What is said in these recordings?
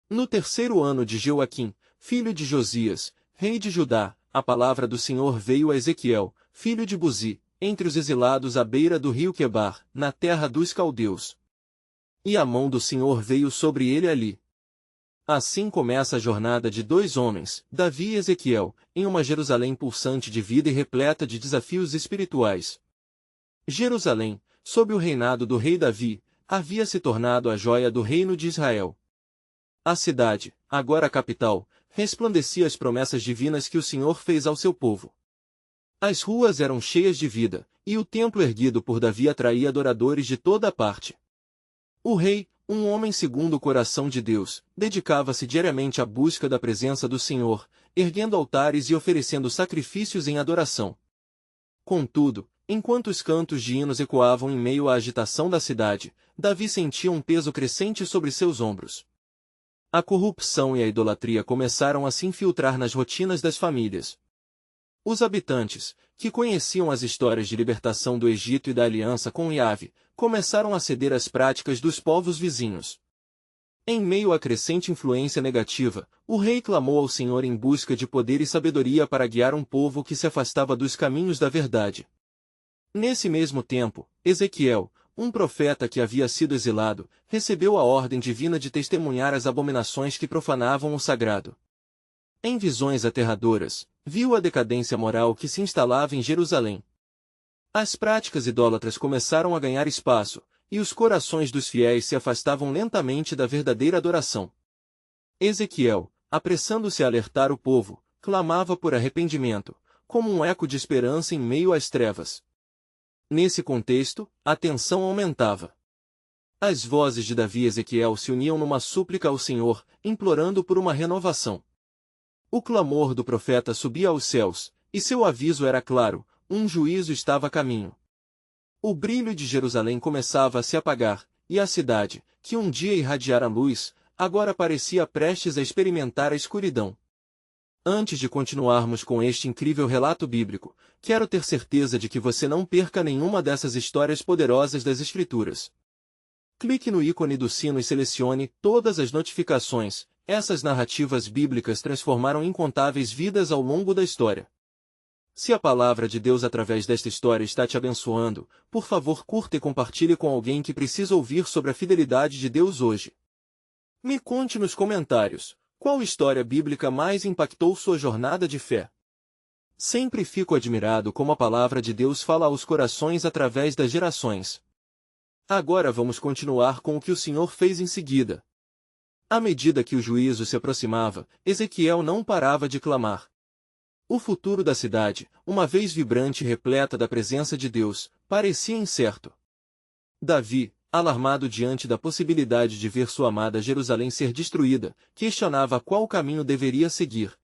No terceiro ano de Joaquim, filho de Josias, rei de Judá, a palavra do Senhor veio a Ezequiel, filho de Buzi, entre os exilados à beira do rio Quebar, na terra dos caldeus. E a mão do Senhor veio sobre ele ali. Assim começa a jornada de dois homens, Davi e Ezequiel, em uma Jerusalém pulsante de vida e repleta de desafios espirituais. Jerusalém, sob o reinado do rei Davi, havia se tornado a joia do reino de Israel. A cidade, agora capital, resplandecia as promessas divinas que o Senhor fez ao seu povo. As ruas eram cheias de vida, e o templo erguido por Davi atraía adoradores de toda a parte. O rei, um homem segundo o coração de Deus, dedicava-se diariamente à busca da presença do Senhor, erguendo altares e oferecendo sacrifícios em adoração. Contudo, enquanto os cantos de hinos ecoavam em meio à agitação da cidade, Davi sentia um peso crescente sobre seus ombros. A corrupção e a idolatria começaram a se infiltrar nas rotinas das famílias. Os habitantes, que conheciam as histórias de libertação do Egito e da aliança com Yahvé, começaram a ceder às práticas dos povos vizinhos. Em meio à crescente influência negativa, o rei clamou ao Senhor em busca de poder e sabedoria para guiar um povo que se afastava dos caminhos da verdade. Nesse mesmo tempo, Ezequiel, um profeta que havia sido exilado, recebeu a ordem divina de testemunhar as abominações que profanavam o sagrado. Em visões aterradoras, viu a decadência moral que se instalava em Jerusalém. As práticas idólatras começaram a ganhar espaço, e os corações dos fiéis se afastavam lentamente da verdadeira adoração. Ezequiel, apressando-se a alertar o povo, clamava por arrependimento, como um eco de esperança em meio às trevas. Nesse contexto, a tensão aumentava. As vozes de Davi e Ezequiel se uniam numa súplica ao Senhor, implorando por uma renovação. O clamor do profeta subia aos céus, e seu aviso era claro: um juízo estava a caminho. O brilho de Jerusalém começava a se apagar, e a cidade, que um dia irradiara luz, agora parecia prestes a experimentar a escuridão. Antes de continuarmos com este incrível relato bíblico, quero ter certeza de que você não perca nenhuma dessas histórias poderosas das Escrituras. Clique no ícone do sino e selecione todas as notificações. Essas narrativas bíblicas transformaram incontáveis vidas ao longo da história. Se a palavra de Deus através desta história está te abençoando, por favor curta e compartilhe com alguém que precisa ouvir sobre a fidelidade de Deus hoje. Me conte nos comentários, qual história bíblica mais impactou sua jornada de fé? Sempre fico admirado como a palavra de Deus fala aos corações através das gerações. Agora vamos continuar com o que o Senhor fez em seguida. À medida que o juízo se aproximava, Ezequiel não parava de clamar. O futuro da cidade, uma vez vibrante e repleta da presença de Deus, parecia incerto. Davi, alarmado diante da possibilidade de ver sua amada Jerusalém ser destruída, questionava qual caminho deveria seguir.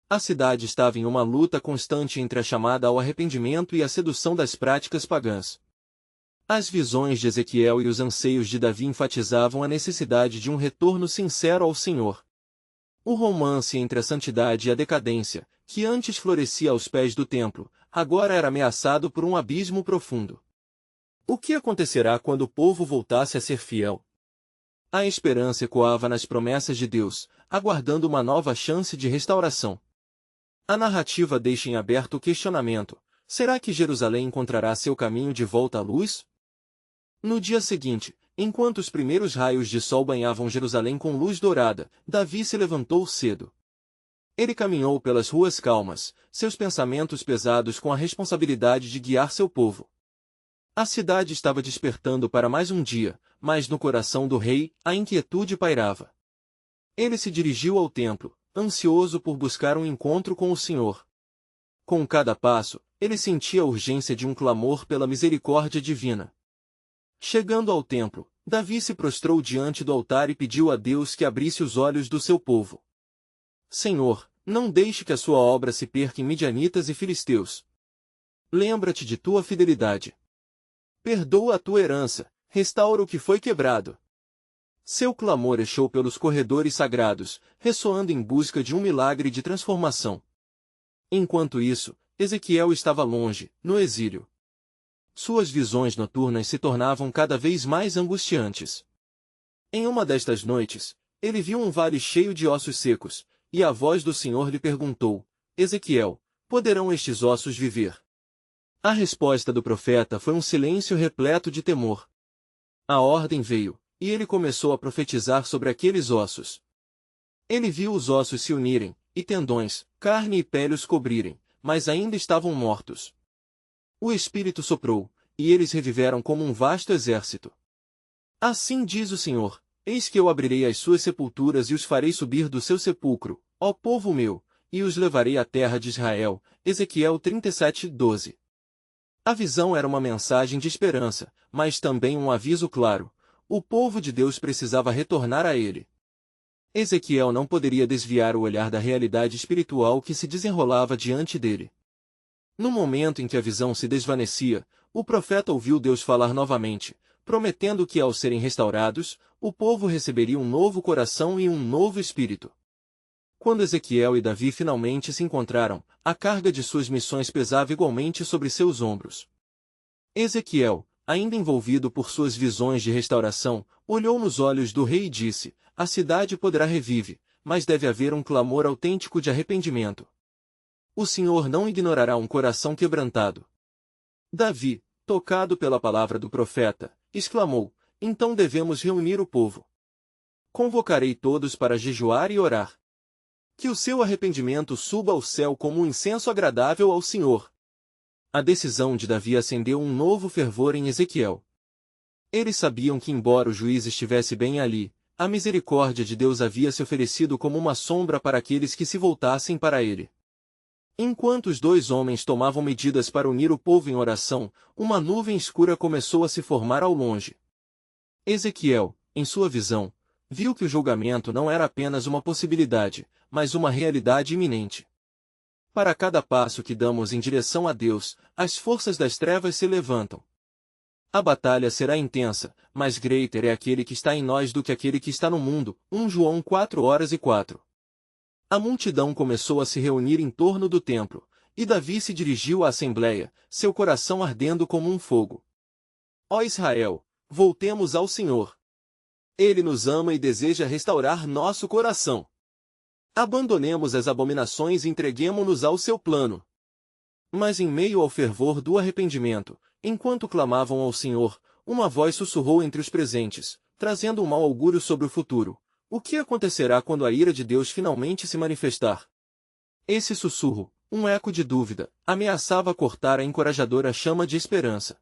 A cidade estava em uma luta constante entre a chamada ao arrependimento e a sedução das práticas pagãs. As visões de Ezequiel e os anseios de Davi enfatizavam a necessidade de um retorno sincero ao Senhor. O romance entre a santidade e a decadência, que antes florescia aos pés do templo, agora era ameaçado por um abismo profundo. O que acontecerá quando o povo voltasse a ser fiel? A esperança ecoava nas promessas de Deus, aguardando uma nova chance de restauração. A narrativa deixa em aberto o questionamento: será que Jerusalém encontrará seu caminho de volta à luz? No dia seguinte, enquanto os primeiros raios de sol banhavam Jerusalém com luz dourada, Davi se levantou cedo. Ele caminhou pelas ruas calmas, seus pensamentos pesados com a responsabilidade de guiar seu povo. A cidade estava despertando para mais um dia, mas no coração do rei, a inquietude pairava. Ele se dirigiu ao templo, ansioso por buscar um encontro com o Senhor. Com cada passo, ele sentia a urgência de um clamor pela misericórdia divina. Chegando ao templo, Davi se prostrou diante do altar e pediu a Deus que abrisse os olhos do seu povo. Senhor, não deixe que a sua obra se perca em midianitas e filisteus. Lembra-te de tua fidelidade. Perdoa a tua herança, restaura o que foi quebrado. Seu clamor ecoou pelos corredores sagrados, ressoando em busca de um milagre de transformação. Enquanto isso, Ezequiel estava longe, no exílio. Suas visões noturnas se tornavam cada vez mais angustiantes. Em uma destas noites, ele viu um vale cheio de ossos secos, e a voz do Senhor lhe perguntou: Ezequiel, poderão estes ossos viver? A resposta do profeta foi um silêncio repleto de temor. A ordem veio, e ele começou a profetizar sobre aqueles ossos. Ele viu os ossos se unirem, e tendões, carne e pele os cobrirem, mas ainda estavam mortos. O Espírito soprou, e eles reviveram como um vasto exército. Assim diz o Senhor: Eis que eu abrirei as suas sepulturas e os farei subir do seu sepulcro, ó povo meu, e os levarei à terra de Israel. Ezequiel 37:12. A visão era uma mensagem de esperança, mas também um aviso claro: o povo de Deus precisava retornar a ele. Ezequiel não poderia desviar o olhar da realidade espiritual que se desenrolava diante dele. No momento em que a visão se desvanecia, o profeta ouviu Deus falar novamente, prometendo que ao serem restaurados, o povo receberia um novo coração e um novo espírito. Quando Ezequiel e Davi finalmente se encontraram, a carga de suas missões pesava igualmente sobre seus ombros. Ezequiel, ainda envolvido por suas visões de restauração, olhou nos olhos do rei e disse: A cidade poderá reviver, mas deve haver um clamor autêntico de arrependimento. O Senhor não ignorará um coração quebrantado. Davi, tocado pela palavra do profeta, exclamou: Então devemos reunir o povo. Convocarei todos para jejuar e orar. Que o seu arrependimento suba ao céu como um incenso agradável ao Senhor. A decisão de Davi acendeu um novo fervor em Ezequiel. Eles sabiam que, embora o juiz estivesse bem ali, a misericórdia de Deus havia se oferecido como uma sombra para aqueles que se voltassem para ele. Enquanto os dois homens tomavam medidas para unir o povo em oração, uma nuvem escura começou a se formar ao longe. Ezequiel, em sua visão, viu que o julgamento não era apenas uma possibilidade, mas uma realidade iminente. Para cada passo que damos em direção a Deus, as forças das trevas se levantam. A batalha será intensa, mas greater é aquele que está em nós do que aquele que está no mundo. 1 João 4:4. A multidão começou a se reunir em torno do templo, e Davi se dirigiu à assembleia, seu coração ardendo como um fogo. Ó Israel, voltemos ao Senhor. Ele nos ama e deseja restaurar nosso coração. Abandonemos as abominações e entreguemo-nos ao seu plano. Mas em meio ao fervor do arrependimento, enquanto clamavam ao Senhor, uma voz sussurrou entre os presentes, trazendo um mau augúrio sobre o futuro. O que acontecerá quando a ira de Deus finalmente se manifestar? Esse sussurro, um eco de dúvida, ameaçava cortar a encorajadora chama de esperança.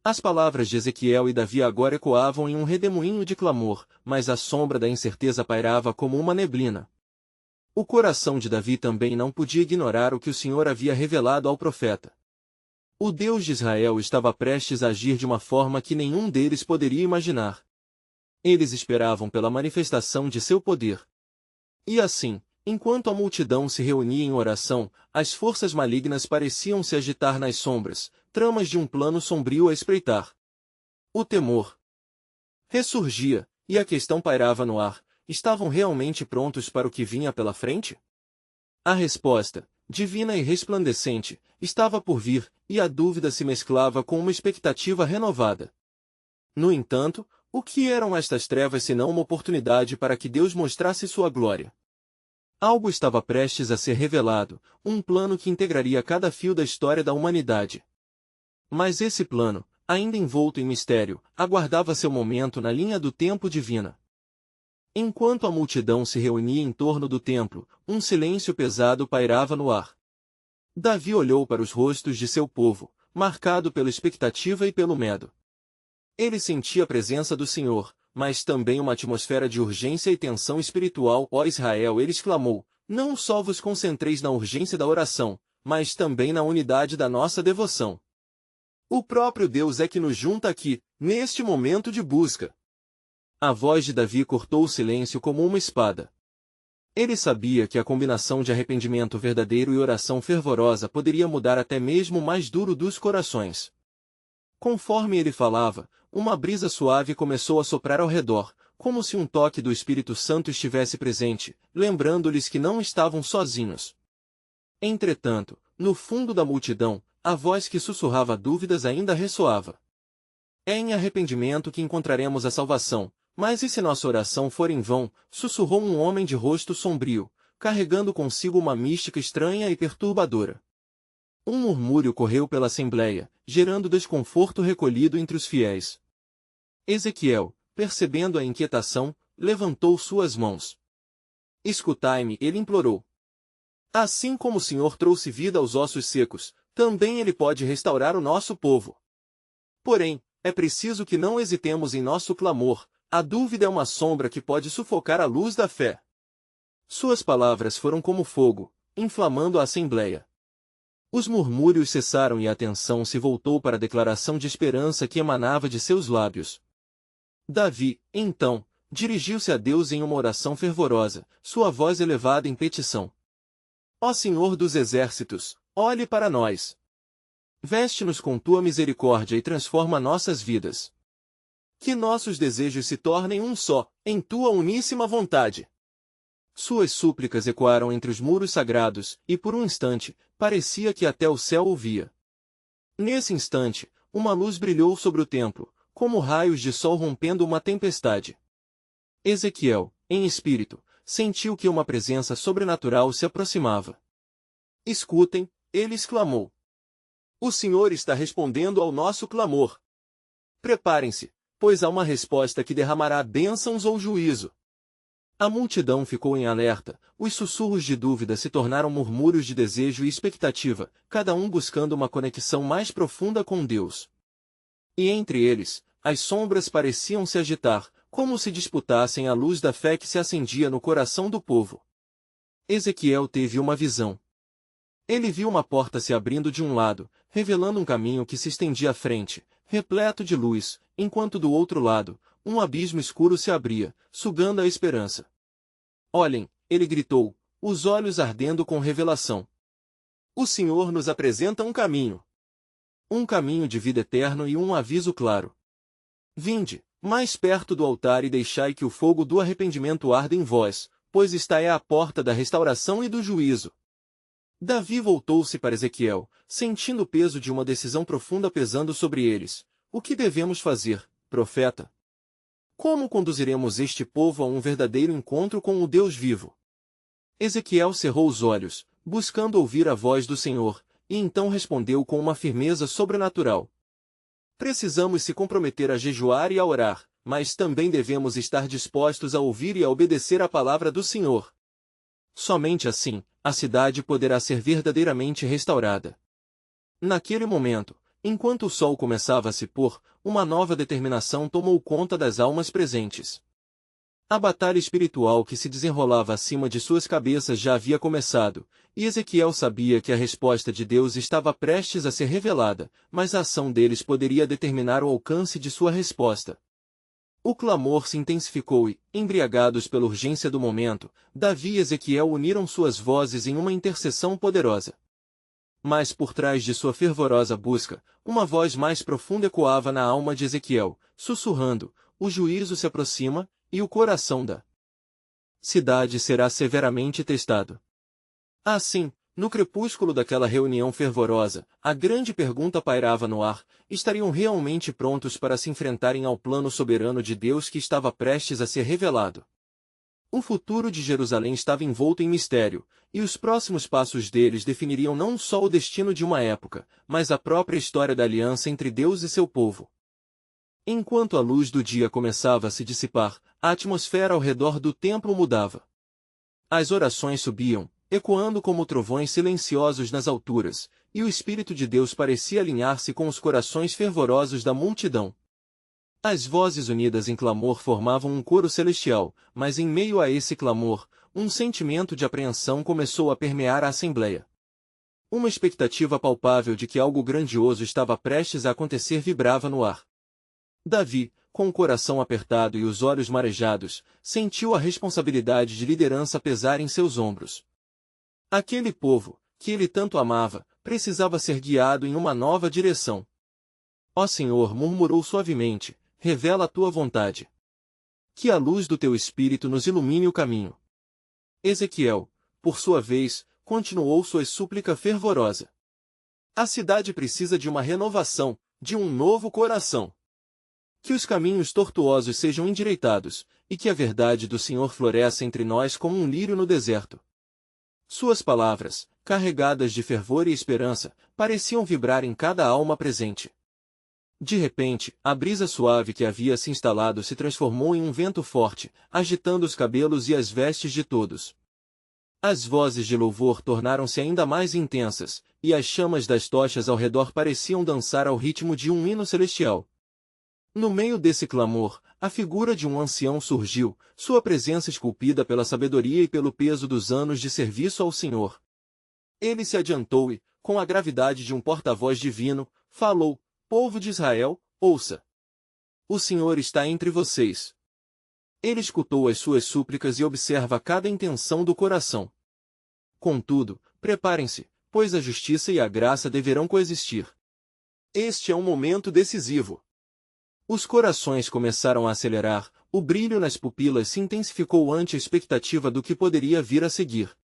As palavras de Ezequiel e Davi agora ecoavam em um redemoinho de clamor, mas a sombra da incerteza pairava como uma neblina. O coração de Davi também não podia ignorar o que o Senhor havia revelado ao profeta. O Deus de Israel estava prestes a agir de uma forma que nenhum deles poderia imaginar. Eles esperavam pela manifestação de seu poder. E assim, enquanto a multidão se reunia em oração, as forças malignas pareciam se agitar nas sombras, tramas de um plano sombrio a espreitar. O temor ressurgia, e a questão pairava no ar: estavam realmente prontos para o que vinha pela frente? A resposta, divina e resplandecente, estava por vir, e a dúvida se mesclava com uma expectativa renovada. No entanto, o que eram estas trevas senão uma oportunidade para que Deus mostrasse sua glória? Algo estava prestes a ser revelado, um plano que integraria cada fio da história da humanidade. Mas esse plano, ainda envolto em mistério, aguardava seu momento na linha do tempo divina. Enquanto a multidão se reunia em torno do templo, um silêncio pesado pairava no ar. Davi olhou para os rostos de seu povo, marcado pela expectativa e pelo medo. Ele sentia a presença do Senhor, mas também uma atmosfera de urgência e tensão espiritual. Ó Israel, ele exclamou, não só vos concentreis na urgência da oração, mas também na unidade da nossa devoção. O próprio Deus é que nos junta aqui, neste momento de busca. A voz de Davi cortou o silêncio como uma espada. Ele sabia que a combinação de arrependimento verdadeiro e oração fervorosa poderia mudar até mesmo o mais duro dos corações. Conforme ele falava, uma brisa suave começou a soprar ao redor, como se um toque do Espírito Santo estivesse presente, lembrando-lhes que não estavam sozinhos. Entretanto, no fundo da multidão, a voz que sussurrava dúvidas ainda ressoava. É em arrependimento que encontraremos a salvação, Mas e se nossa oração for em vão? Sussurrou um homem de rosto sombrio, carregando consigo uma mística estranha e perturbadora. Um murmúrio correu pela assembleia, gerando desconforto recolhido entre os fiéis. Ezequiel, percebendo a inquietação, levantou suas mãos. Escutai-me, ele implorou. Assim como o Senhor trouxe vida aos ossos secos, também ele pode restaurar o nosso povo. Porém, é preciso que não hesitemos em nosso clamor, a dúvida é uma sombra que pode sufocar a luz da fé. Suas palavras foram como fogo, inflamando a assembleia. Os murmúrios cessaram e a atenção se voltou para a declaração de esperança que emanava de seus lábios. Davi, então, dirigiu-se a Deus em uma oração fervorosa, sua voz elevada em petição. Ó Senhor dos exércitos, olhe para nós. Veste-nos com tua misericórdia e transforma nossas vidas. Que nossos desejos se tornem um só, em tua uníssima vontade. Suas súplicas ecoaram entre os muros sagrados, e por um instante, parecia que até o céu ouvia. Nesse instante, uma luz brilhou sobre o templo, como raios de sol rompendo uma tempestade. Ezequiel, em espírito, sentiu que uma presença sobrenatural se aproximava. Escutem, ele exclamou. O Senhor está respondendo ao nosso clamor. Preparem-se, pois há uma resposta que derramará bênçãos ou juízo. A multidão ficou em alerta, os sussurros de dúvida se tornaram murmúrios de desejo e expectativa, cada um buscando uma conexão mais profunda com Deus. E entre eles, as sombras pareciam se agitar, como se disputassem a luz da fé que se acendia no coração do povo. Ezequiel teve uma visão. Ele viu uma porta se abrindo de um lado, revelando um caminho que se estendia à frente, repleto de luz, enquanto do outro lado, um abismo escuro se abria, sugando a esperança. Olhem, ele gritou, os olhos ardendo com revelação. O Senhor nos apresenta um caminho. Um caminho de vida eterna e um aviso claro. Vinde, mais perto do altar e deixai que o fogo do arrependimento arda em vós, pois esta é a porta da restauração e do juízo. Davi voltou-se para Ezequiel, sentindo o peso de uma decisão profunda pesando sobre eles. O que devemos fazer, profeta? Como conduziremos este povo a um verdadeiro encontro com o Deus vivo? Ezequiel cerrou os olhos, buscando ouvir a voz do Senhor, e então respondeu com uma firmeza sobrenatural. Precisamos se comprometer a jejuar e a orar, mas também devemos estar dispostos a ouvir e a obedecer a palavra do Senhor. Somente assim, a cidade poderá ser verdadeiramente restaurada. Naquele momento, enquanto o sol começava a se pôr, uma nova determinação tomou conta das almas presentes. A batalha espiritual que se desenrolava acima de suas cabeças já havia começado, e Ezequiel sabia que a resposta de Deus estava prestes a ser revelada, mas a ação deles poderia determinar o alcance de sua resposta. O clamor se intensificou e, embriagados pela urgência do momento, Davi e Ezequiel uniram suas vozes em uma intercessão poderosa. Mas por trás de sua fervorosa busca, uma voz mais profunda ecoava na alma de Ezequiel, sussurrando, o juízo se aproxima, e o coração da cidade será severamente testado. Assim, no crepúsculo daquela reunião fervorosa, a grande pergunta pairava no ar, estariam realmente prontos para se enfrentarem ao plano soberano de Deus que estava prestes a ser revelado? O futuro de Jerusalém estava envolto em mistério, e os próximos passos deles definiriam não só o destino de uma época, mas a própria história da aliança entre Deus e seu povo. Enquanto a luz do dia começava a se dissipar, a atmosfera ao redor do templo mudava. As orações subiam, ecoando como trovões silenciosos nas alturas, e o Espírito de Deus parecia alinhar-se com os corações fervorosos da multidão. As vozes unidas em clamor formavam um coro celestial, mas em meio a esse clamor, um sentimento de apreensão começou a permear a assembleia. Uma expectativa palpável de que algo grandioso estava prestes a acontecer vibrava no ar. Davi, com o coração apertado e os olhos marejados, sentiu a responsabilidade de liderança pesar em seus ombros. Aquele povo, que ele tanto amava, precisava ser guiado em uma nova direção. Ó Senhor, murmurou suavemente, revela a tua vontade. Que a luz do teu Espírito nos ilumine o caminho. Ezequiel, por sua vez, continuou sua súplica fervorosa. A cidade precisa de uma renovação, de um novo coração. Que os caminhos tortuosos sejam endireitados, e que a verdade do Senhor floresça entre nós como um lírio no deserto. Suas palavras, carregadas de fervor e esperança, pareciam vibrar em cada alma presente. De repente, a brisa suave que havia se instalado se transformou em um vento forte, agitando os cabelos e as vestes de todos. As vozes de louvor tornaram-se ainda mais intensas, e as chamas das tochas ao redor pareciam dançar ao ritmo de um hino celestial. No meio desse clamor, a figura de um ancião surgiu, sua presença esculpida pela sabedoria e pelo peso dos anos de serviço ao Senhor. Ele se adiantou e, com a gravidade de um porta-voz divino, falou: Povo de Israel, ouça! O Senhor está entre vocês. Ele escutou as suas súplicas e observa cada intenção do coração. Contudo, preparem-se, pois a justiça e a graça deverão coexistir. Este é um momento decisivo. Os corações começaram a acelerar, o brilho nas pupilas se intensificou ante a expectativa do que poderia vir a seguir.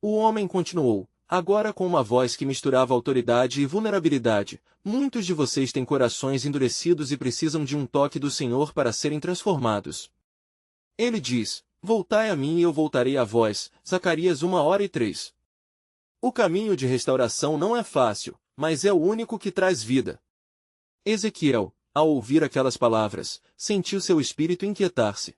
O homem continuou, agora com uma voz que misturava autoridade e vulnerabilidade: Muitos de vocês têm corações endurecidos e precisam de um toque do Senhor para serem transformados. Ele diz: Voltai a mim e eu voltarei a vós. Zacarias 1:3. O caminho de restauração não é fácil, mas é o único que traz vida. Ezequiel, ao ouvir aquelas palavras, sentiu seu espírito inquietar-se.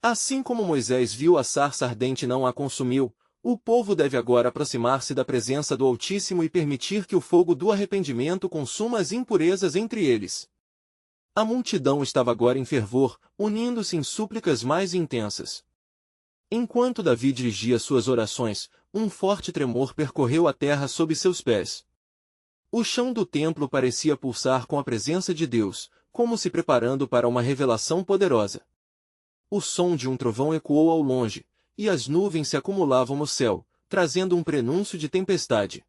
Assim como Moisés viu a sarça ardente e não a consumiu, o povo deve agora aproximar-se da presença do Altíssimo e permitir que o fogo do arrependimento consuma as impurezas entre eles. A multidão estava agora em fervor, unindo-se em súplicas mais intensas. Enquanto Davi dirigia suas orações, um forte tremor percorreu a terra sob seus pés. O chão do templo parecia pulsar com a presença de Deus, como se preparando para uma revelação poderosa. O som de um trovão ecoou ao longe, e as nuvens se acumulavam no céu, trazendo um prenúncio de tempestade.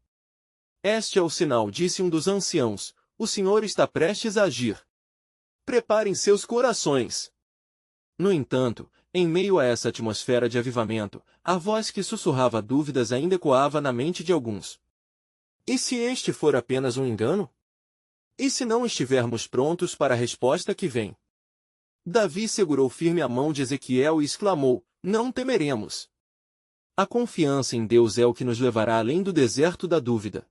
Este é o sinal, disse um dos anciãos: o Senhor está prestes a agir. Preparem seus corações. No entanto, em meio a essa atmosfera de avivamento, a voz que sussurrava dúvidas ainda ecoava na mente de alguns. E se este for apenas um engano? E se não estivermos prontos para a resposta que vem? Davi segurou firme a mão de Ezequiel e exclamou: Não temeremos. A confiança em Deus é o que nos levará além do deserto da dúvida.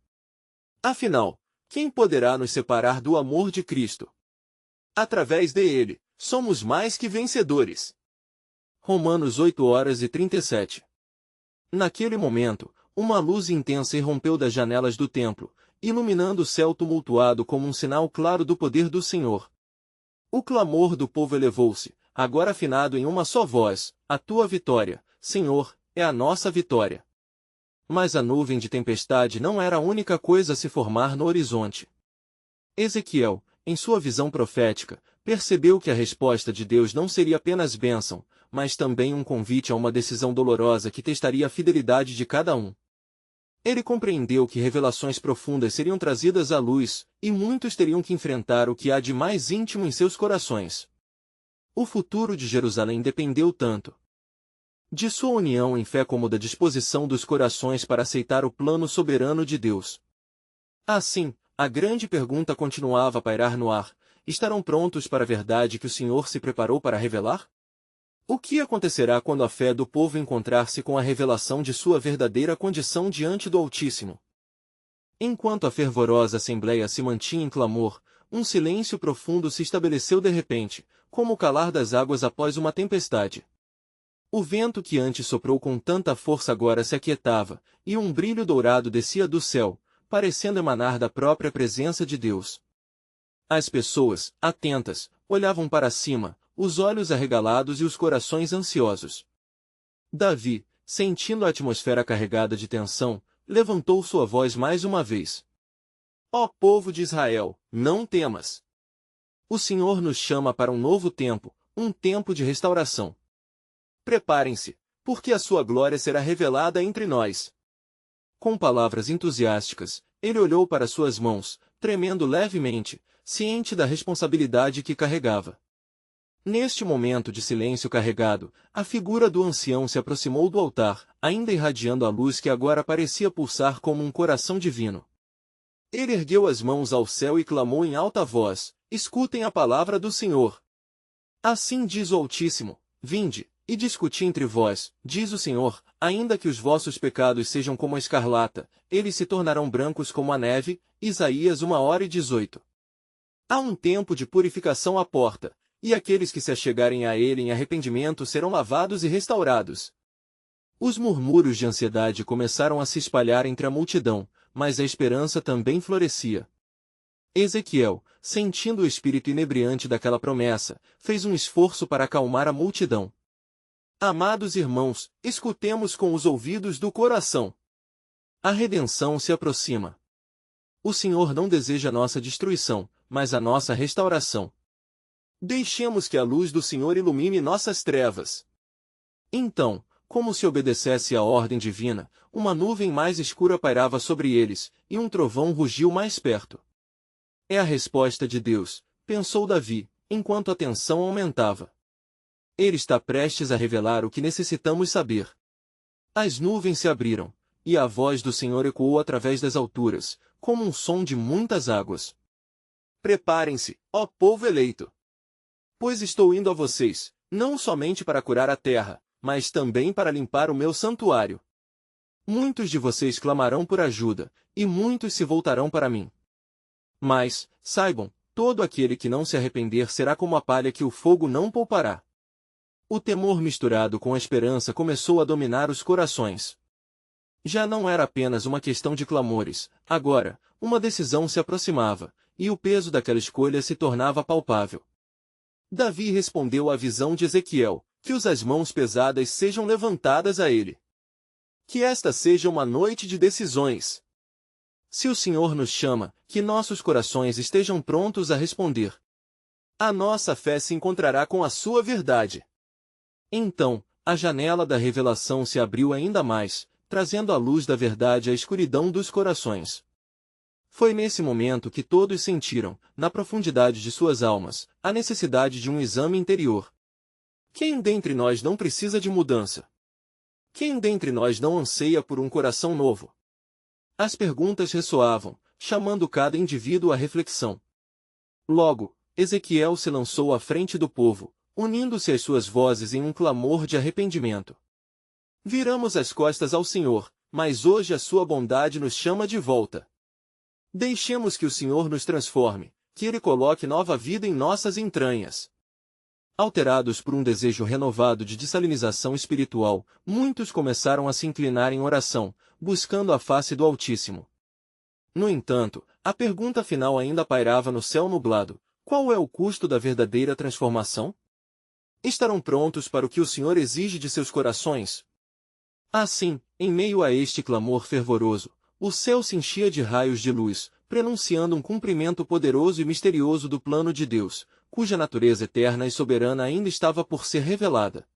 Afinal, quem poderá nos separar do amor de Cristo? Através dele, somos mais que vencedores. Romanos 8:37. Naquele momento, uma luz intensa irrompeu das janelas do templo, iluminando o céu tumultuado como um sinal claro do poder do Senhor. O clamor do povo elevou-se, agora afinado em uma só voz: A tua vitória, Senhor, é a nossa vitória. Mas a nuvem de tempestade não era a única coisa a se formar no horizonte. Ezequiel, em sua visão profética, percebeu que a resposta de Deus não seria apenas bênção, mas também um convite a uma decisão dolorosa que testaria a fidelidade de cada um. Ele compreendeu que revelações profundas seriam trazidas à luz, e muitos teriam que enfrentar o que há de mais íntimo em seus corações. O futuro de Jerusalém dependeu tanto de sua união em fé como da disposição dos corações para aceitar o plano soberano de Deus. Assim, a grande pergunta continuava a pairar no ar: estarão prontos para a verdade que o Senhor se preparou para revelar? O que acontecerá quando a fé do povo encontrar-se com a revelação de sua verdadeira condição diante do Altíssimo? Enquanto a fervorosa assembleia se mantinha em clamor, um silêncio profundo se estabeleceu de repente, como o calar das águas após uma tempestade. O vento que antes soprou com tanta força agora se aquietava, e um brilho dourado descia do céu, parecendo emanar da própria presença de Deus. As pessoas, atentas, olhavam para cima, os olhos arregalados e os corações ansiosos. Davi, sentindo a atmosfera carregada de tensão, levantou sua voz mais uma vez. Ó povo de Israel, não temas. O Senhor nos chama para um novo tempo, um tempo de restauração. Preparem-se, porque a sua glória será revelada entre nós. Com palavras entusiásticas, ele olhou para suas mãos, tremendo levemente, ciente da responsabilidade que carregava. Neste momento de silêncio carregado, a figura do ancião se aproximou do altar, ainda irradiando a luz que agora parecia pulsar como um coração divino. Ele ergueu as mãos ao céu e clamou em alta voz: escutem a palavra do Senhor. Assim diz o Altíssimo: vinde, e discuti entre vós, diz o Senhor, ainda que os vossos pecados sejam como a escarlata, eles se tornarão brancos como a neve. Isaías 1h18. Há um tempo de purificação à porta, e aqueles que se achegarem a ele em arrependimento serão lavados e restaurados. Os murmúrios de ansiedade começaram a se espalhar entre a multidão, mas a esperança também florescia. Ezequiel, sentindo o espírito inebriante daquela promessa, fez um esforço para acalmar a multidão. Amados irmãos, escutemos com os ouvidos do coração. A redenção se aproxima. O Senhor não deseja nossa destruição, mas a nossa restauração. Deixemos que a luz do Senhor ilumine nossas trevas. Então, como se obedecesse à ordem divina, uma nuvem mais escura pairava sobre eles, e um trovão rugiu mais perto. É a resposta de Deus, pensou Davi, enquanto a tensão aumentava. Ele está prestes a revelar o que necessitamos saber. As nuvens se abriram, e a voz do Senhor ecoou através das alturas, como um som de muitas águas. Preparem-se, ó povo eleito! Pois estou indo a vocês, não somente para curar a terra, mas também para limpar o meu santuário. Muitos de vocês clamarão por ajuda, e muitos se voltarão para mim. Mas, saibam, todo aquele que não se arrepender será como a palha que o fogo não poupará. O temor misturado com a esperança começou a dominar os corações. Já não era apenas uma questão de clamores, agora, uma decisão se aproximava, e o peso daquela escolha se tornava palpável. Davi respondeu à visão de Ezequiel: que as mãos pesadas sejam levantadas a ele. Que esta seja uma noite de decisões. Se o Senhor nos chama, que nossos corações estejam prontos a responder. A nossa fé se encontrará com a sua verdade. Então, a janela da revelação se abriu ainda mais, trazendo a luz da verdade à escuridão dos corações. Foi nesse momento que todos sentiram, na profundidade de suas almas, a necessidade de um exame interior. Quem dentre nós não precisa de mudança? Quem dentre nós não anseia por um coração novo? As perguntas ressoavam, chamando cada indivíduo à reflexão. Logo, Ezequiel se lançou à frente do povo, unindo-se às suas vozes em um clamor de arrependimento. Viramos as costas ao Senhor, mas hoje a sua bondade nos chama de volta. Deixemos que o Senhor nos transforme, que Ele coloque nova vida em nossas entranhas. Alterados por um desejo renovado de dessalinização espiritual, muitos começaram a se inclinar em oração, buscando a face do Altíssimo. No entanto, a pergunta final ainda pairava no céu nublado: qual é o custo da verdadeira transformação? Estarão prontos para o que o Senhor exige de seus corações? Assim, em meio a este clamor fervoroso, o céu se enchia de raios de luz, prenunciando um cumprimento poderoso e misterioso do plano de Deus, cuja natureza eterna e soberana ainda estava por ser revelada.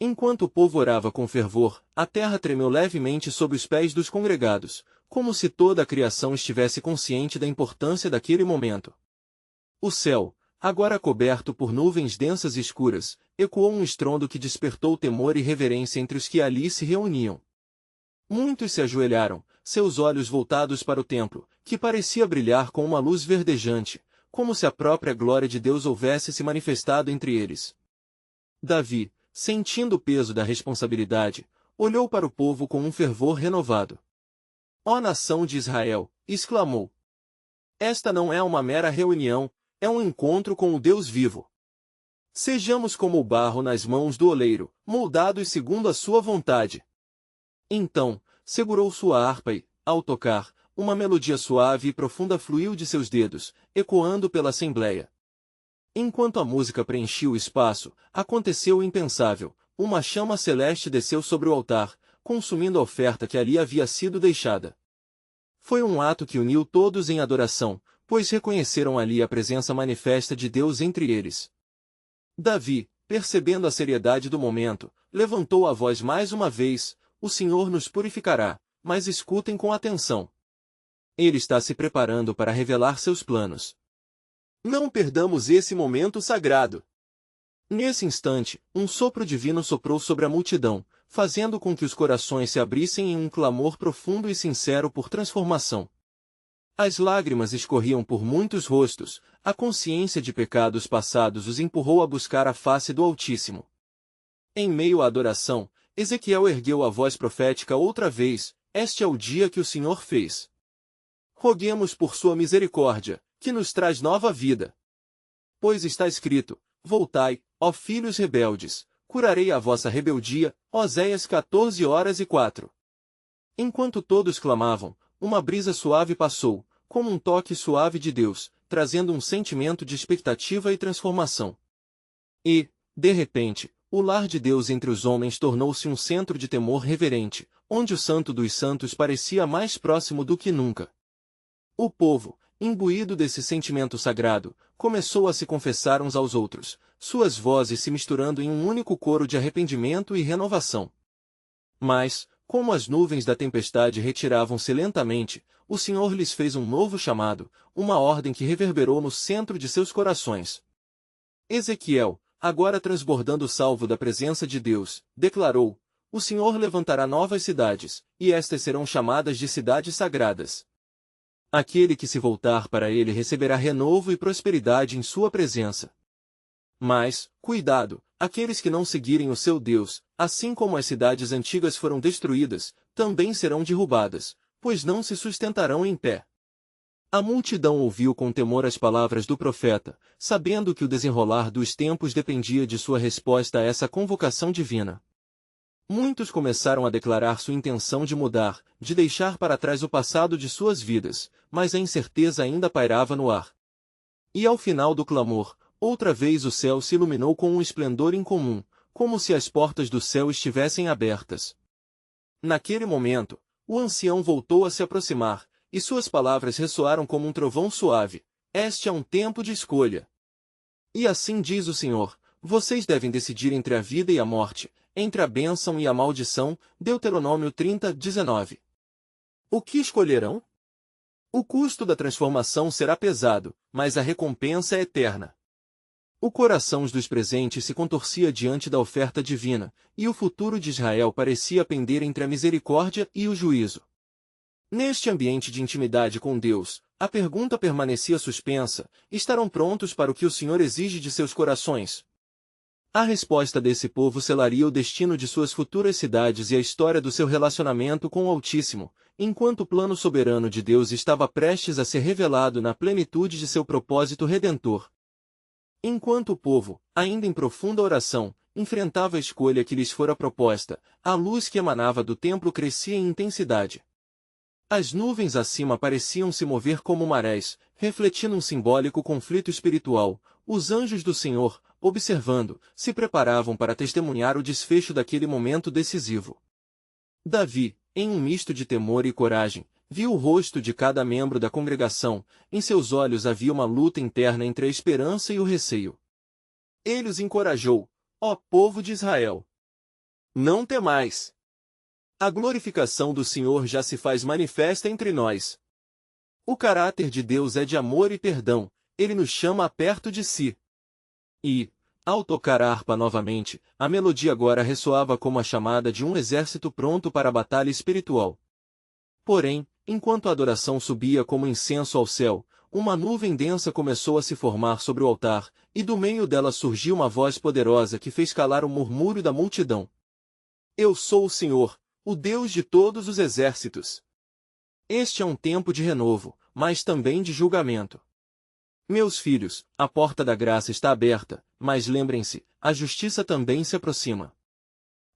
Enquanto o povo orava com fervor, a terra tremeu levemente sob os pés dos congregados, como se toda a criação estivesse consciente da importância daquele momento. O céu, agora coberto por nuvens densas e escuras, ecoou um estrondo que despertou temor e reverência entre os que ali se reuniam. Muitos se ajoelharam, seus olhos voltados para o templo, que parecia brilhar com uma luz verdejante, como se a própria glória de Deus houvesse se manifestado entre eles. Davi, sentindo o peso da responsabilidade, olhou para o povo com um fervor renovado. Ó nação de Israel, exclamou. Esta não é uma mera reunião, é um encontro com o Deus vivo. Sejamos como o barro nas mãos do oleiro, moldados segundo a sua vontade. Então, segurou sua harpa e, ao tocar, uma melodia suave e profunda fluiu de seus dedos, ecoando pela assembleia. Enquanto a música preenchia o espaço, aconteceu o impensável: uma chama celeste desceu sobre o altar, consumindo a oferta que ali havia sido deixada. Foi um ato que uniu todos em adoração, pois reconheceram ali a presença manifesta de Deus entre eles. Davi, percebendo a seriedade do momento, levantou a voz mais uma vez: o Senhor nos purificará, mas escutem com atenção. Ele está se preparando para revelar seus planos. Não perdamos esse momento sagrado. Nesse instante, um sopro divino soprou sobre a multidão, fazendo com que os corações se abrissem em um clamor profundo e sincero por transformação. As lágrimas escorriam por muitos rostos, a consciência de pecados passados os empurrou a buscar a face do Altíssimo. Em meio à adoração, Ezequiel ergueu a voz profética outra vez: este é o dia que o Senhor fez. Roguemos por sua misericórdia, que nos traz nova vida. Pois está escrito: voltai, ó filhos rebeldes, curarei a vossa rebeldia. Oséias 14:4. Enquanto todos clamavam, uma brisa suave passou, como um toque suave de Deus, trazendo um sentimento de expectativa e transformação. E, de repente, o lar de Deus entre os homens tornou-se um centro de temor reverente, onde o Santo dos Santos parecia mais próximo do que nunca. O povo, imbuído desse sentimento sagrado, começou a se confessar uns aos outros, suas vozes se misturando em um único coro de arrependimento e renovação. Mas, como as nuvens da tempestade retiravam-se lentamente, o Senhor lhes fez um novo chamado, uma ordem que reverberou no centro de seus corações. Ezequiel, agora transbordando salvo da presença de Deus, declarou: o Senhor levantará novas cidades, e estas serão chamadas de cidades sagradas. Aquele que se voltar para ele receberá renovo e prosperidade em sua presença. Mas, cuidado, aqueles que não seguirem o seu Deus, assim como as cidades antigas foram destruídas, também serão derrubadas, pois não se sustentarão em pé. A multidão ouviu com temor as palavras do profeta, sabendo que o desenrolar dos tempos dependia de sua resposta a essa convocação divina. Muitos começaram a declarar sua intenção de mudar, de deixar para trás o passado de suas vidas, mas a incerteza ainda pairava no ar. E ao final do clamor, outra vez o céu se iluminou com um esplendor incomum, como se as portas do céu estivessem abertas. Naquele momento, o ancião voltou a se aproximar, e suas palavras ressoaram como um trovão suave: este é um tempo de escolha. E assim diz o Senhor: vocês devem decidir entre a vida e a morte, entre a bênção e a maldição. Deuteronômio 30:19. O que escolherão? O custo da transformação será pesado, mas a recompensa é eterna. O coração dos presentes se contorcia diante da oferta divina, e o futuro de Israel parecia pender entre a misericórdia e o juízo. Neste ambiente de intimidade com Deus, a pergunta permanecia suspensa: estarão prontos para o que o Senhor exige de seus corações? A resposta desse povo selaria o destino de suas futuras cidades e a história do seu relacionamento com o Altíssimo, enquanto o plano soberano de Deus estava prestes a ser revelado na plenitude de seu propósito redentor. Enquanto o povo, ainda em profunda oração, enfrentava a escolha que lhes fora proposta, a luz que emanava do templo crescia em intensidade. As nuvens acima pareciam se mover como marés, refletindo um simbólico conflito espiritual. Os anjos do Senhor, observando, se preparavam para testemunhar o desfecho daquele momento decisivo. Davi, em um misto de temor e coragem, viu o rosto de cada membro da congregação. Em seus olhos havia uma luta interna entre a esperança e o receio. Ele os encorajou: ó povo de Israel, não temais. A glorificação do Senhor já se faz manifesta entre nós. O caráter de Deus é de amor e perdão, ele nos chama perto de si. E, ao tocar a harpa novamente, a melodia agora ressoava como a chamada de um exército pronto para a batalha espiritual. Porém, enquanto a adoração subia como incenso ao céu, uma nuvem densa começou a se formar sobre o altar, e do meio dela surgiu uma voz poderosa que fez calar o murmúrio da multidão. Eu sou o Senhor, o Deus de todos os exércitos. Este é um tempo de renovo, mas também de julgamento. Meus filhos, a porta da graça está aberta, mas lembrem-se, a justiça também se aproxima.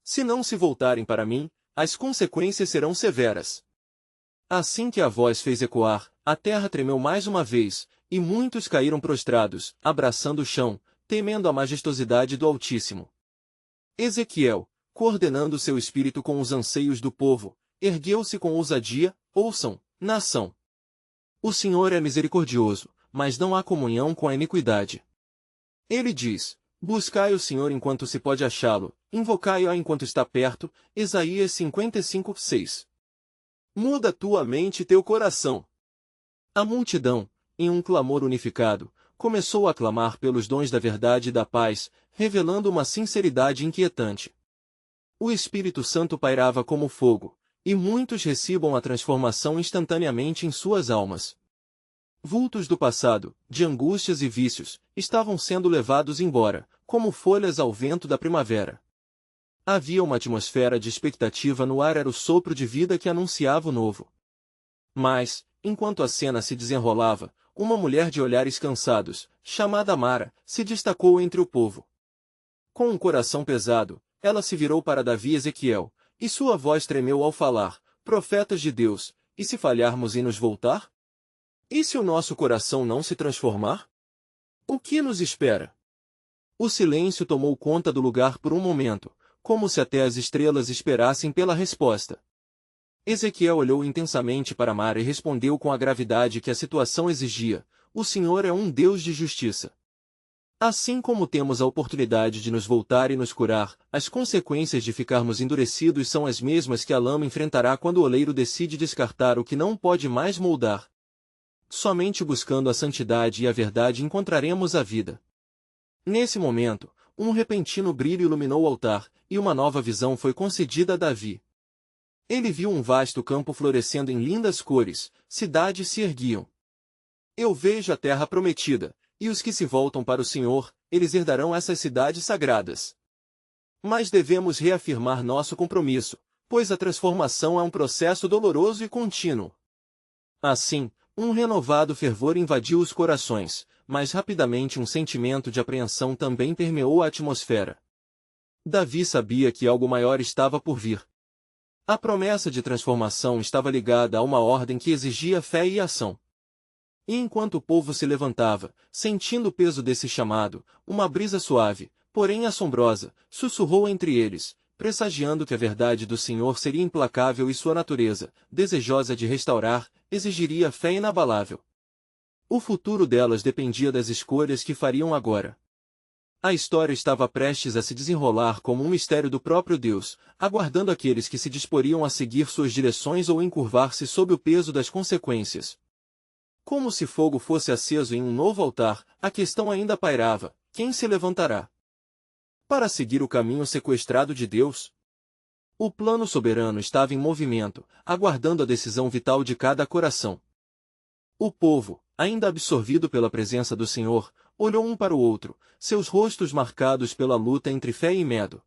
Se não se voltarem para mim, as consequências serão severas. Assim que a voz fez ecoar, a terra tremeu mais uma vez, e muitos caíram prostrados, abraçando o chão, temendo a majestosidade do Altíssimo. Ezequiel, coordenando seu espírito com os anseios do povo, ergueu-se com ousadia: ouçam, nação. O Senhor é misericordioso, mas não há comunhão com a iniquidade. Ele diz: buscai o Senhor enquanto se pode achá-lo, invocai-o enquanto está perto. Isaías 55:6. Muda tua mente e teu coração. A multidão, em um clamor unificado, começou a clamar pelos dons da verdade e da paz, revelando uma sinceridade inquietante. O Espírito Santo pairava como fogo, e muitos recebam a transformação instantaneamente em suas almas. Vultos do passado, de angústias e vícios, estavam sendo levados embora, como folhas ao vento da primavera. Havia uma atmosfera de expectativa no ar, era o sopro de vida que anunciava o novo. Mas, enquanto a cena se desenrolava, uma mulher de olhares cansados, chamada Mara, se destacou entre o povo. Com um coração pesado, ela se virou para Davi e Ezequiel, e sua voz tremeu ao falar: profetas de Deus, e se falharmos em nos voltar? E se o nosso coração não se transformar? O que nos espera? O silêncio tomou conta do lugar por um momento, como se até as estrelas esperassem pela resposta. Ezequiel olhou intensamente para Mara e respondeu com a gravidade que a situação exigia: o Senhor é um Deus de justiça. Assim como temos a oportunidade de nos voltar e nos curar, as consequências de ficarmos endurecidos são as mesmas que a lama enfrentará quando o oleiro decide descartar o que não pode mais moldar. Somente buscando a santidade e a verdade encontraremos a vida. Nesse momento, um repentino brilho iluminou o altar, e uma nova visão foi concedida a Davi. Ele viu um vasto campo florescendo em lindas cores, cidades se erguiam. Eu vejo a terra prometida, e os que se voltam para o Senhor, eles herdarão essas cidades sagradas. Mas devemos reafirmar nosso compromisso, pois a transformação é um processo doloroso e contínuo. Assim, um renovado fervor invadiu os corações, mas rapidamente um sentimento de apreensão também permeou a atmosfera. Davi sabia que algo maior estava por vir. A promessa de transformação estava ligada a uma ordem que exigia fé e ação. E enquanto o povo se levantava, sentindo o peso desse chamado, uma brisa suave, porém assombrosa, sussurrou entre eles, pressagiando que a verdade do Senhor seria implacável e sua natureza, desejosa de restaurar, exigiria fé inabalável. O futuro delas dependia das escolhas que fariam agora. A história estava prestes a se desenrolar como um mistério do próprio Deus, aguardando aqueles que se disporiam a seguir suas direções ou encurvar-se sob o peso das consequências. Como se fogo fosse aceso em um novo altar, a questão ainda pairava: quem se levantará para seguir o caminho sequestrado de Deus? O plano soberano estava em movimento, aguardando a decisão vital de cada coração. O povo, ainda absorvido pela presença do Senhor, olhou um para o outro, seus rostos marcados pela luta entre fé e medo.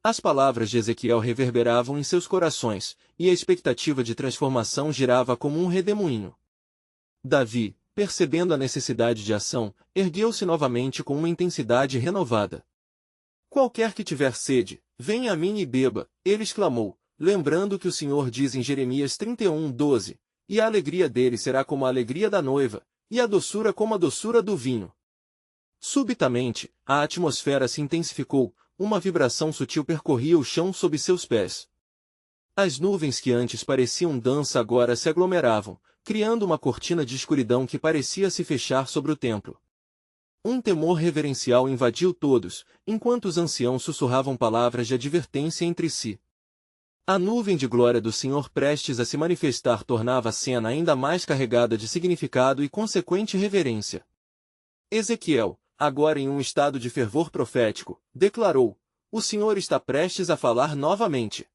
As palavras de Ezequiel reverberavam em seus corações, e a expectativa de transformação girava como um redemoinho. Davi, percebendo a necessidade de ação, ergueu-se novamente com uma intensidade renovada. Qualquer que tiver sede, venha a mim e beba, ele exclamou, lembrando que o Senhor diz em Jeremias 31:12, e a alegria dele será como a alegria da noiva, e a doçura como a doçura do vinho. Subitamente, a atmosfera se intensificou, uma vibração sutil percorria o chão sob seus pés. As nuvens que antes pareciam dança agora se aglomeravam, criando uma cortina de escuridão que parecia se fechar sobre o templo. Um temor reverencial invadiu todos, enquanto os anciãos sussurravam palavras de advertência entre si. A nuvem de glória do Senhor prestes a se manifestar tornava a cena ainda mais carregada de significado e consequente reverência. Ezequiel, agora em um estado de fervor profético, declarou: o Senhor está prestes a falar novamente.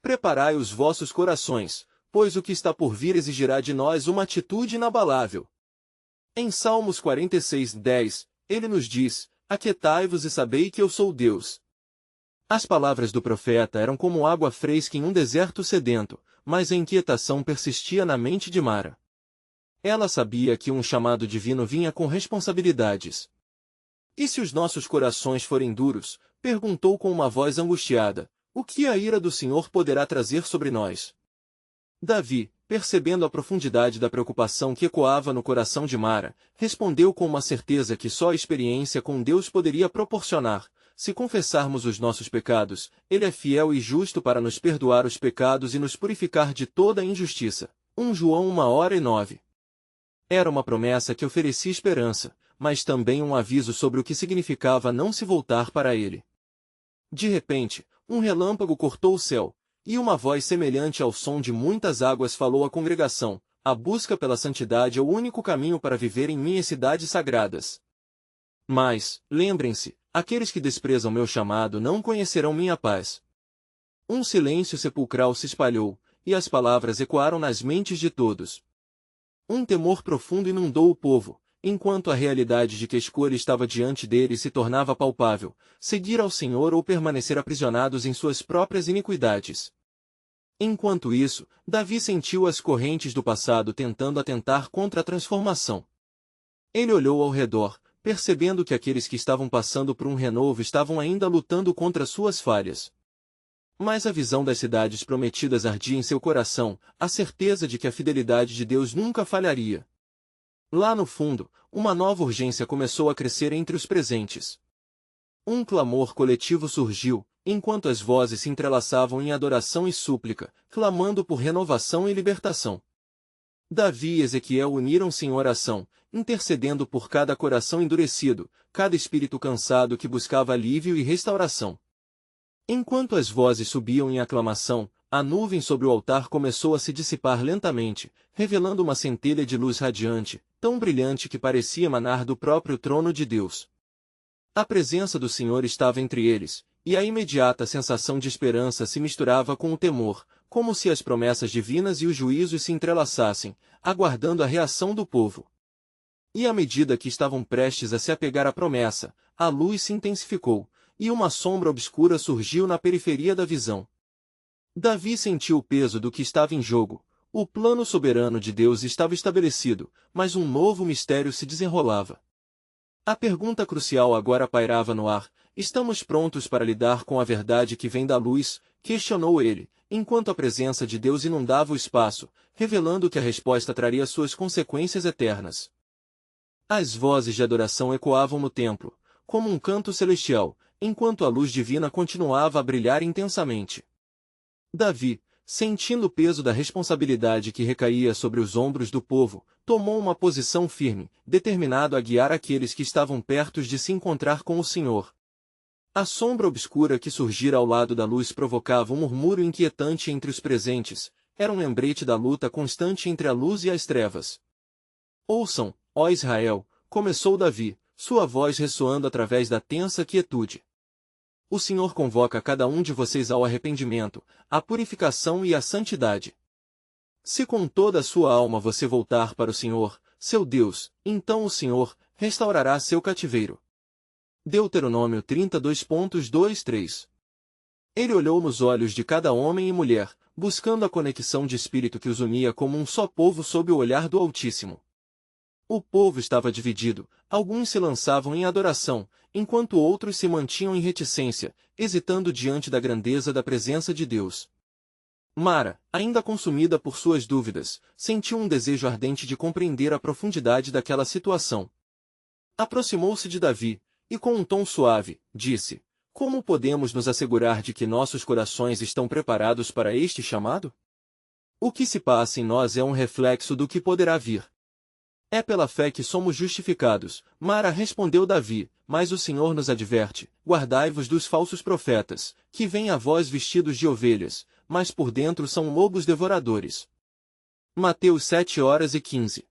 Preparai os vossos corações, pois o que está por vir exigirá de nós uma atitude inabalável. Em Salmos 46:10, ele nos diz: aquietai-vos e sabei que eu sou Deus. As palavras do profeta eram como água fresca em um deserto sedento, mas a inquietação persistia na mente de Mara. Ela sabia que um chamado divino vinha com responsabilidades. E se os nossos corações forem duros? Perguntou com uma voz angustiada, o que a ira do Senhor poderá trazer sobre nós? Davi, percebendo a profundidade da preocupação que ecoava no coração de Mara, respondeu com uma certeza que só a experiência com Deus poderia proporcionar: se confessarmos os nossos pecados, Ele é fiel e justo para nos perdoar os pecados e nos purificar de toda a injustiça. 1 João 1:9. Era uma promessa que oferecia esperança, mas também um aviso sobre o que significava não se voltar para Ele. De repente, um relâmpago cortou o céu, e uma voz semelhante ao som de muitas águas falou à congregação: a busca pela santidade é o único caminho para viver em minhas cidades sagradas. Mas, lembrem-se, aqueles que desprezam meu chamado não conhecerão minha paz. Um silêncio sepulcral se espalhou, e as palavras ecoaram nas mentes de todos. Um temor profundo inundou o povo, enquanto a realidade de que a escolha estava diante deles se tornava palpável: seguir ao Senhor ou permanecer aprisionados em suas próprias iniquidades. Enquanto isso, Davi sentiu as correntes do passado tentando atentar contra a transformação. Ele olhou ao redor, percebendo que aqueles que estavam passando por um renovo estavam ainda lutando contra suas falhas. Mas a visão das cidades prometidas ardia em seu coração, a certeza de que a fidelidade de Deus nunca falharia. Lá no fundo, uma nova urgência começou a crescer entre os presentes. Um clamor coletivo surgiu, enquanto as vozes se entrelaçavam em adoração e súplica, clamando por renovação e libertação. Davi e Ezequiel uniram-se em oração, intercedendo por cada coração endurecido, cada espírito cansado que buscava alívio e restauração. Enquanto as vozes subiam em aclamação, a nuvem sobre o altar começou a se dissipar lentamente, revelando uma centelha de luz radiante, tão brilhante que parecia emanar do próprio trono de Deus. A presença do Senhor estava entre eles, e a imediata sensação de esperança se misturava com o temor, como se as promessas divinas e os juízos se entrelaçassem, aguardando a reação do povo. E à medida que estavam prestes a se apegar à promessa, a luz se intensificou, e uma sombra obscura surgiu na periferia da visão. Davi sentiu o peso do que estava em jogo. O plano soberano de Deus estava estabelecido, mas um novo mistério se desenrolava. A pergunta crucial agora pairava no ar: estamos prontos para lidar com a verdade que vem da luz? Questionou ele, enquanto a presença de Deus inundava o espaço, revelando que a resposta traria suas consequências eternas. As vozes de adoração ecoavam no templo, como um canto celestial, enquanto a luz divina continuava a brilhar intensamente. Davi, sentindo o peso da responsabilidade que recaía sobre os ombros do povo, tomou uma posição firme, determinado a guiar aqueles que estavam perto de se encontrar com o Senhor. A sombra obscura que surgira ao lado da luz provocava um murmúrio inquietante entre os presentes, era um lembrete da luta constante entre a luz e as trevas. Ouçam, ó Israel, começou Davi, sua voz ressoando através da tensa quietude. O Senhor convoca cada um de vocês ao arrependimento, à purificação e à santidade. Se com toda a sua alma você voltar para o Senhor, seu Deus, então o Senhor restaurará seu cativeiro. Deuteronômio 32.2-3. Ele olhou nos olhos de cada homem e mulher, buscando a conexão de espírito que os unia como um só povo sob o olhar do Altíssimo. O povo estava dividido, alguns se lançavam em adoração, enquanto outros se mantinham em reticência, hesitando diante da grandeza da presença de Deus. Mara, ainda consumida por suas dúvidas, sentiu um desejo ardente de compreender a profundidade daquela situação. Aproximou-se de Davi, e com um tom suave, disse: como podemos nos assegurar de que nossos corações estão preparados para este chamado? O que se passa em nós é um reflexo do que poderá vir. É pela fé que somos justificados, Mara respondeu Davi, mas o Senhor nos adverte: guardai-vos dos falsos profetas, que vêm a vós vestidos de ovelhas, mas por dentro são lobos devoradores. Mateus 7:15.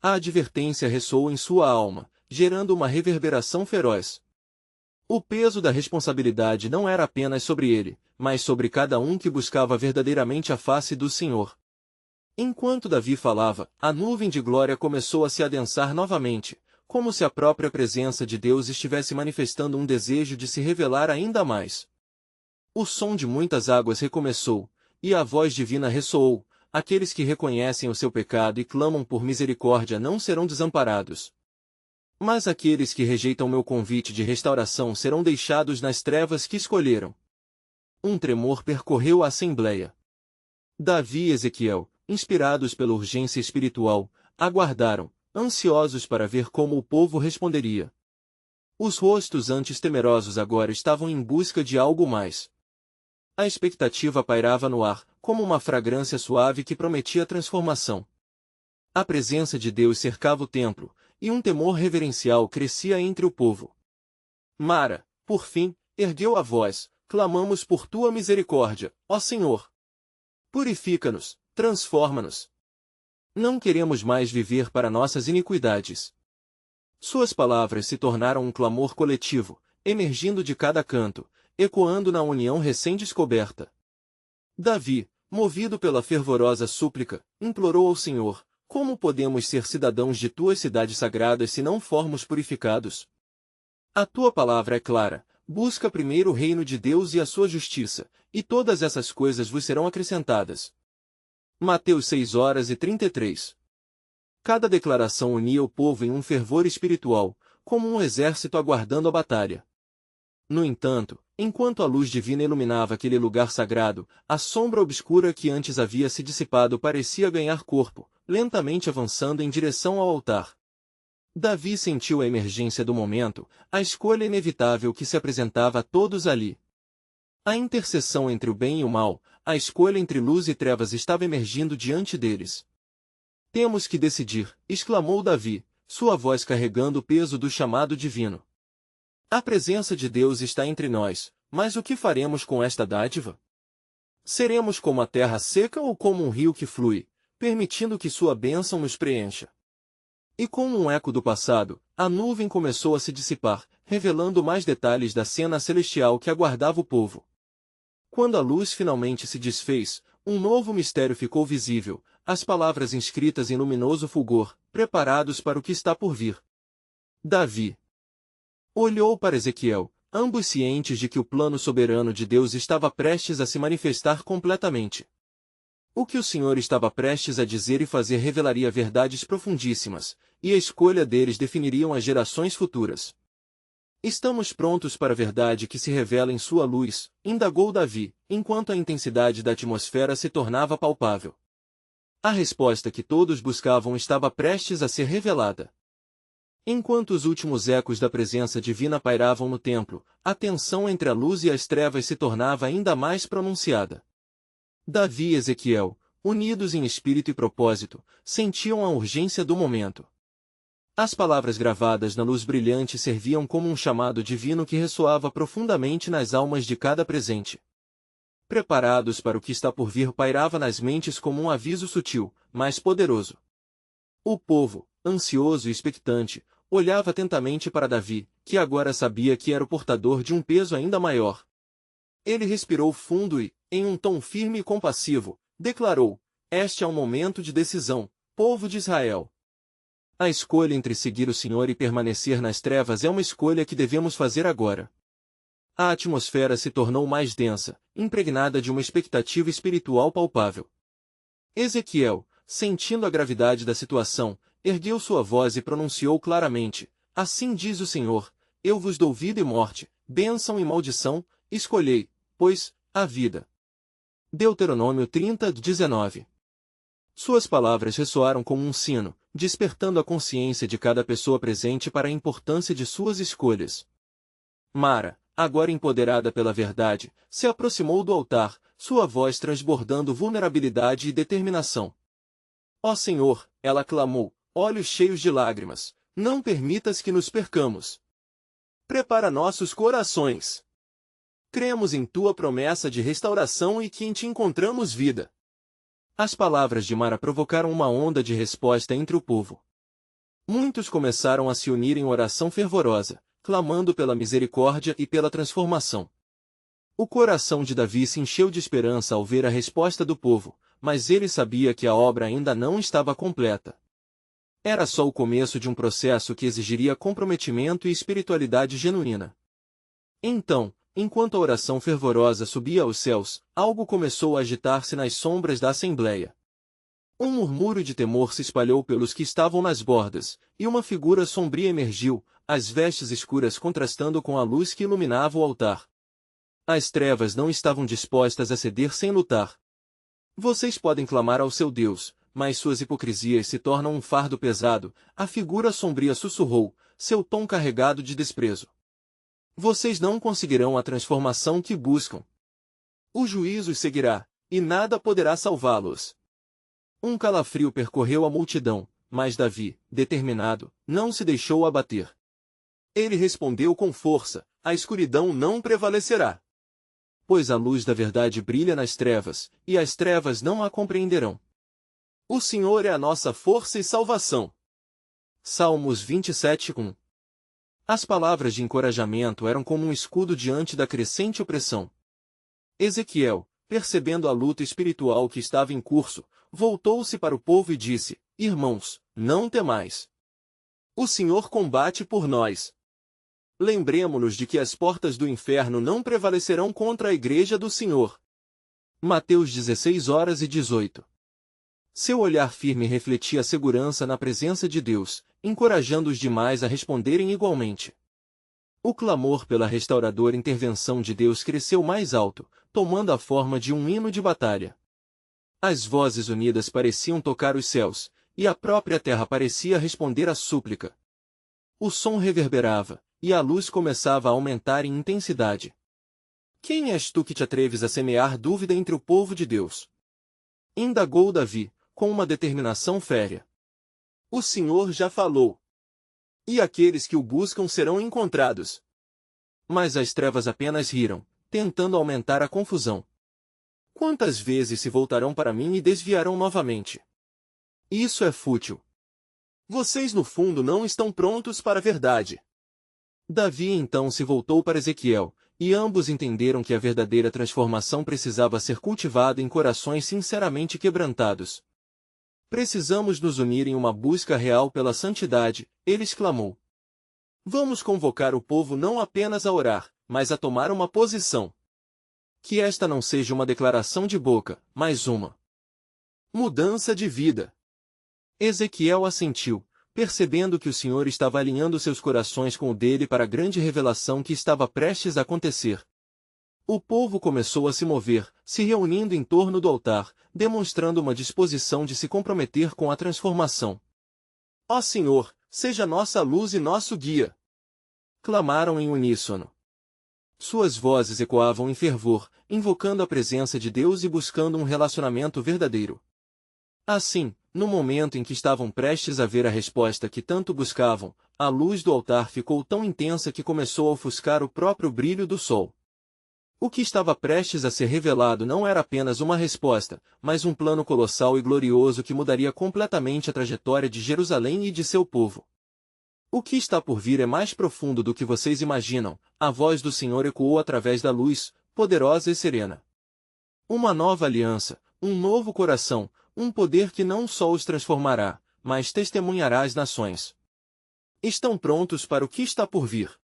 A advertência ressoou em sua alma, gerando uma reverberação feroz. O peso da responsabilidade não era apenas sobre ele, mas sobre cada um que buscava verdadeiramente a face do Senhor. Enquanto Davi falava, a nuvem de glória começou a se adensar novamente, como se a própria presença de Deus estivesse manifestando um desejo de se revelar ainda mais. O som de muitas águas recomeçou, e a voz divina ressoou: aqueles que reconhecem o seu pecado e clamam por misericórdia não serão desamparados. Mas aqueles que rejeitam meu convite de restauração serão deixados nas trevas que escolheram. Um tremor percorreu a assembleia. Davi e Ezequiel, inspirados pela urgência espiritual, aguardaram, ansiosos para ver como o povo responderia. Os rostos antes temerosos agora estavam em busca de algo mais. A expectativa pairava no ar, como uma fragrância suave que prometia transformação. A presença de Deus cercava o templo, e um temor reverencial crescia entre o povo. Mara, por fim, ergueu a voz: clamamos por tua misericórdia, ó Senhor. Purifica-nos, transforma-nos. Não queremos mais viver para nossas iniquidades. Suas palavras se tornaram um clamor coletivo, emergindo de cada canto, ecoando na união recém-descoberta. Davi, movido pela fervorosa súplica, implorou ao Senhor: como podemos ser cidadãos de tuas cidades sagradas se não formos purificados? A tua palavra é clara: busca primeiro o reino de Deus e a sua justiça, e todas essas coisas vos serão acrescentadas. Mateus 6:33. Cada declaração unia o povo em um fervor espiritual, como um exército aguardando a batalha. No entanto, enquanto a luz divina iluminava aquele lugar sagrado, a sombra obscura que antes havia se dissipado parecia ganhar corpo, lentamente avançando em direção ao altar. Davi sentiu a emergência do momento, a escolha inevitável que se apresentava a todos ali. A interseção entre o bem e o mal, a escolha entre luz e trevas estava emergindo diante deles. Temos que decidir, exclamou Davi, sua voz carregando o peso do chamado divino. A presença de Deus está entre nós, mas o que faremos com esta dádiva? Seremos como a terra seca ou como um rio que flui, permitindo que sua bênção nos preencha? E como um eco do passado, a nuvem começou a se dissipar, revelando mais detalhes da cena celestial que aguardava o povo. Quando a luz finalmente se desfez, um novo mistério ficou visível, as palavras inscritas em luminoso fulgor, preparados para o que está por vir. Davi olhou para Ezequiel, ambos cientes de que o plano soberano de Deus estava prestes a se manifestar completamente. O que o Senhor estava prestes a dizer e fazer revelaria verdades profundíssimas, e a escolha deles definiriam as gerações futuras. Estamos prontos para a verdade que se revela em sua luz, indagou Davi, enquanto a intensidade da atmosfera se tornava palpável. A resposta que todos buscavam estava prestes a ser revelada. Enquanto os últimos ecos da presença divina pairavam no templo, a tensão entre a luz e as trevas se tornava ainda mais pronunciada. Davi e Ezequiel, unidos em espírito e propósito, sentiam a urgência do momento. As palavras gravadas na luz brilhante serviam como um chamado divino que ressoava profundamente nas almas de cada presente. Preparados para o que está por vir, pairava nas mentes como um aviso sutil, mas poderoso. O povo, ansioso e expectante, olhava atentamente para Davi, que agora sabia que era o portador de um peso ainda maior. Ele respirou fundo e, em um tom firme e compassivo, declarou: este é um momento de decisão, povo de Israel. A escolha entre seguir o Senhor e permanecer nas trevas é uma escolha que devemos fazer agora. A atmosfera se tornou mais densa, impregnada de uma expectativa espiritual palpável. Ezequiel, sentindo a gravidade da situação, ergueu sua voz e pronunciou claramente: assim diz o Senhor, eu vos dou vida e morte, bênção e maldição, escolhei, pois, a vida. Deuteronômio 30:19. Suas palavras ressoaram como um sino, despertando a consciência de cada pessoa presente para a importância de suas escolhas. Mara, agora empoderada pela verdade, se aproximou do altar, sua voz transbordando vulnerabilidade e determinação. Ó Senhor, ela clamou, olhos cheios de lágrimas, não permitas que nos percamos. Prepara nossos corações. Cremos em tua promessa de restauração e que em ti encontramos vida. As palavras de Mara provocaram uma onda de resposta entre o povo. Muitos começaram a se unir em oração fervorosa, clamando pela misericórdia e pela transformação. O coração de Davi se encheu de esperança ao ver a resposta do povo, mas ele sabia que a obra ainda não estava completa. Era só o começo de um processo que exigiria comprometimento e espiritualidade genuína. Então, enquanto a oração fervorosa subia aos céus, algo começou a agitar-se nas sombras da assembleia. Um murmúrio de temor se espalhou pelos que estavam nas bordas, e uma figura sombria emergiu, as vestes escuras contrastando com a luz que iluminava o altar. As trevas não estavam dispostas a ceder sem lutar. Vocês podem clamar ao seu Deus, mas suas hipocrisias se tornam um fardo pesado, a figura sombria sussurrou, seu tom carregado de desprezo. Vocês não conseguirão a transformação que buscam. O juízo os seguirá, e nada poderá salvá-los. Um calafrio percorreu a multidão, mas Davi, determinado, não se deixou abater. Ele respondeu com força: a escuridão não prevalecerá. Pois a luz da verdade brilha nas trevas, e as trevas não a compreenderão. O Senhor é a nossa força e salvação. Salmos 27:1. As palavras de encorajamento eram como um escudo diante da crescente opressão. Ezequiel, percebendo a luta espiritual que estava em curso, voltou-se para o povo e disse: Irmãos, não temais. O Senhor combate por nós. Lembremo-nos de que as portas do inferno não prevalecerão contra a igreja do Senhor. Mateus 16:18. Seu olhar firme refletia a segurança na presença de Deus, encorajando os demais a responderem igualmente. O clamor pela restauradora intervenção de Deus cresceu mais alto, tomando a forma de um hino de batalha. As vozes unidas pareciam tocar os céus, e a própria terra parecia responder à súplica. O som reverberava, e a luz começava a aumentar em intensidade. Quem és tu que te atreves a semear dúvida entre o povo de Deus? Indagou Davi, com uma determinação férrea. O Senhor já falou. E aqueles que o buscam serão encontrados. Mas as trevas apenas riram, tentando aumentar a confusão. Quantas vezes se voltarão para mim e desviarão novamente? Isso é fútil. Vocês no fundo não estão prontos para a verdade. Davi então se voltou para Ezequiel, e ambos entenderam que a verdadeira transformação precisava ser cultivada em corações sinceramente quebrantados. Precisamos nos unir em uma busca real pela santidade, ele exclamou. Vamos convocar o povo não apenas a orar, mas a tomar uma posição. Que esta não seja uma declaração de boca, mas uma mudança de vida. Ezequiel assentiu, percebendo que o Senhor estava alinhando seus corações com o dele para a grande revelação que estava prestes a acontecer. O povo começou a se mover, se reunindo em torno do altar, demonstrando uma disposição de se comprometer com a transformação. Ó Senhor, seja nossa luz e nosso guia! Clamaram em uníssono. Suas vozes ecoavam em fervor, invocando a presença de Deus e buscando um relacionamento verdadeiro. Assim, no momento em que estavam prestes a ver a resposta que tanto buscavam, a luz do altar ficou tão intensa que começou a ofuscar o próprio brilho do sol. O que estava prestes a ser revelado não era apenas uma resposta, mas um plano colossal e glorioso que mudaria completamente a trajetória de Jerusalém e de seu povo. O que está por vir é mais profundo do que vocês imaginam, a voz do Senhor ecoou através da luz, poderosa e serena. Uma nova aliança, um novo coração, um poder que não só os transformará, mas testemunhará às nações. Estão prontos para o que está por vir.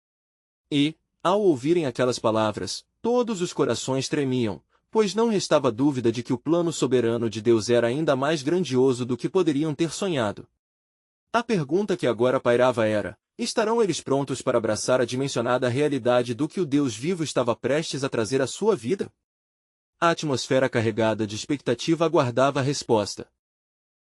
E, ao ouvirem aquelas palavras, todos os corações tremiam, pois não restava dúvida de que o plano soberano de Deus era ainda mais grandioso do que poderiam ter sonhado. A pergunta que agora pairava era: estarão eles prontos para abraçar a dimensionada realidade do que o Deus vivo estava prestes a trazer à sua vida? A atmosfera carregada de expectativa aguardava a resposta.